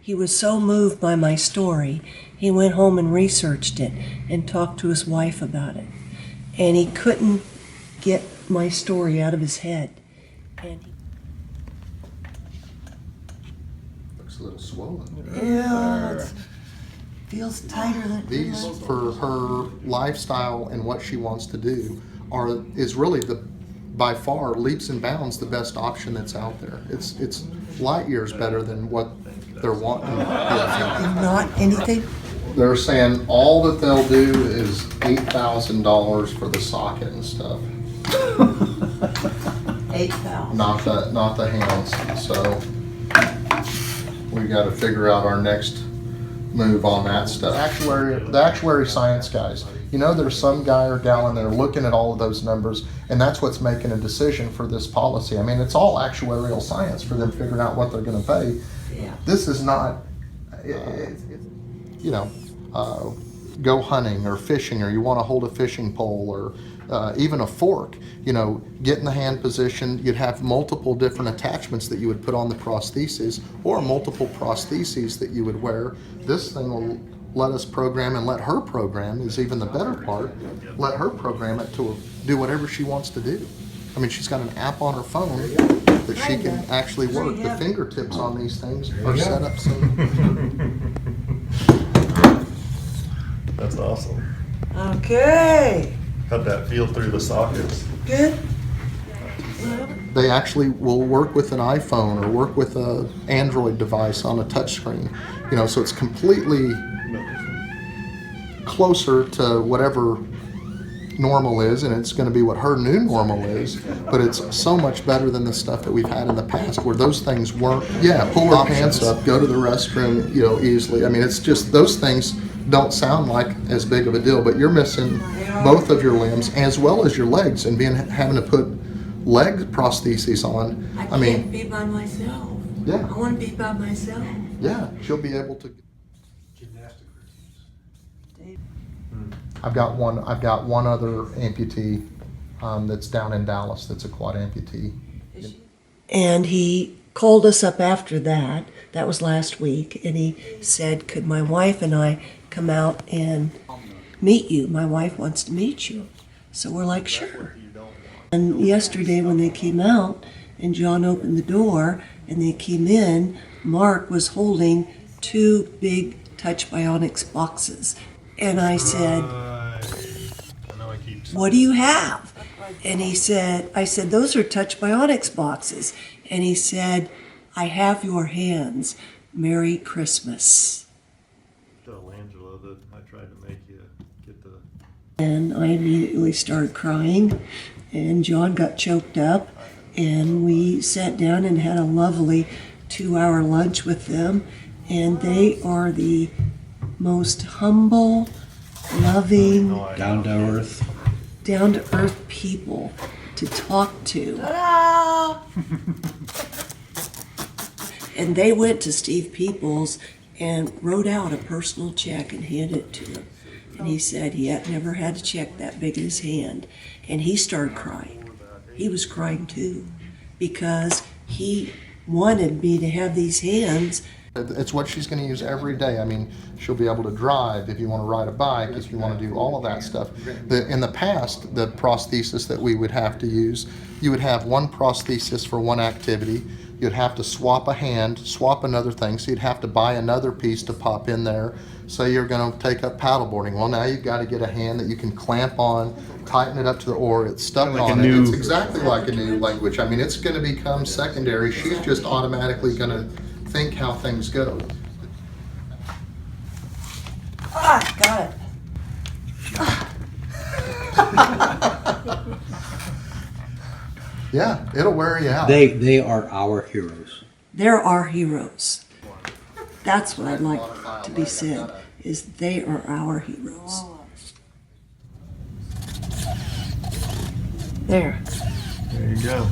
He was so moved by my story, he went home and researched it and talked to his wife about it. And he couldn't get my story out of his head. And Looks a little swollen. yeah, it feels tighter than These, for her lifestyle and what she wants to do, is really by far leaps and bounds the best option that's out there. It's light years better than what they're wanting. not anything. They're saying all that they'll do is $8,000 for the socket and stuff. 8,000. Not the hands. So we got to figure out our next move on that stuff. The actuary science guys. You know, there's some guy or gal in there looking at all of those numbers, and that's what's making a decision for this policy. I mean, it's all actuarial science for them figuring out what they're going to pay. Yeah. This is not, go hunting or fishing, or you want to hold a fishing pole, or even a fork. You know, get in the hand position. You'd have multiple different attachments that you would put on the prosthesis, or multiple prostheses that you would wear. This thing will let us program, and let her program is even the better part. Let her program it to do whatever she wants to do. I mean, she's got an app on her phone that she can actually work. The fingertips on these things are set up so. That's awesome. Okay. How'd that feel through the sockets? Good. They actually will work with an iPhone or work with an Android device on a touchscreen. You know, so it's completely closer to whatever normal is, and it's going to be what her new normal is, but it's so much better than the stuff that we've had in the past where those things weren't. Pull her pants up, go to the restroom, you know, easily. I mean, it's just, those things don't sound like as big of a deal, but you're missing both of your limbs as well as your legs, and having to put leg prostheses on. I can't be by myself. Yeah. I want to be by myself. Yeah, she'll be able to. Gymnastic routines. I've got one other amputee that's down in Dallas that's a quad amputee. And he called us up after that. That was last week, and he said, could my wife and I come out and meet you? My wife wants to meet you. So we're like, sure. And yesterday when they came out and John opened the door and they came in, Mark was holding 2 big Touch Bionics boxes. And I said, what do you have? And he said, I said, those are Touch Bionics boxes. And he said, I have your hands. Merry Christmas. Tell Angela that I tried to make you get the... And I immediately started crying, and John got choked up, and we sat down and had a lovely 2-hour lunch with them, and they are the most humble, loving, Down-to-earth. down-to-earth people to talk to. And they went to Steve Peoples and wrote out a personal check and handed it to him. And he said he had never had a check that big in his hand. And he started crying. He was crying too, because he wanted me to have these hands. It's what she's going to use every day. I mean, she'll be able to drive if you want to ride a bike, if you want to do all of that stuff. In the past, the prosthesis that we would have to use, you would have one prosthesis for one activity. You'd have to swap a hand, swap another thing, so you'd have to buy another piece to pop in there. Say you're going to take up paddleboarding. Well, now you've got to get a hand that you can clamp on, tighten it up to the oar, it's stuck on it. It's exactly like a new language. I mean, it's going to become secondary. She's just automatically going to think how things go. Got it. Yeah, it'll wear you out. They are our heroes. They're our heroes. That's what I'd like to be said, is they are our heroes. There. There you go.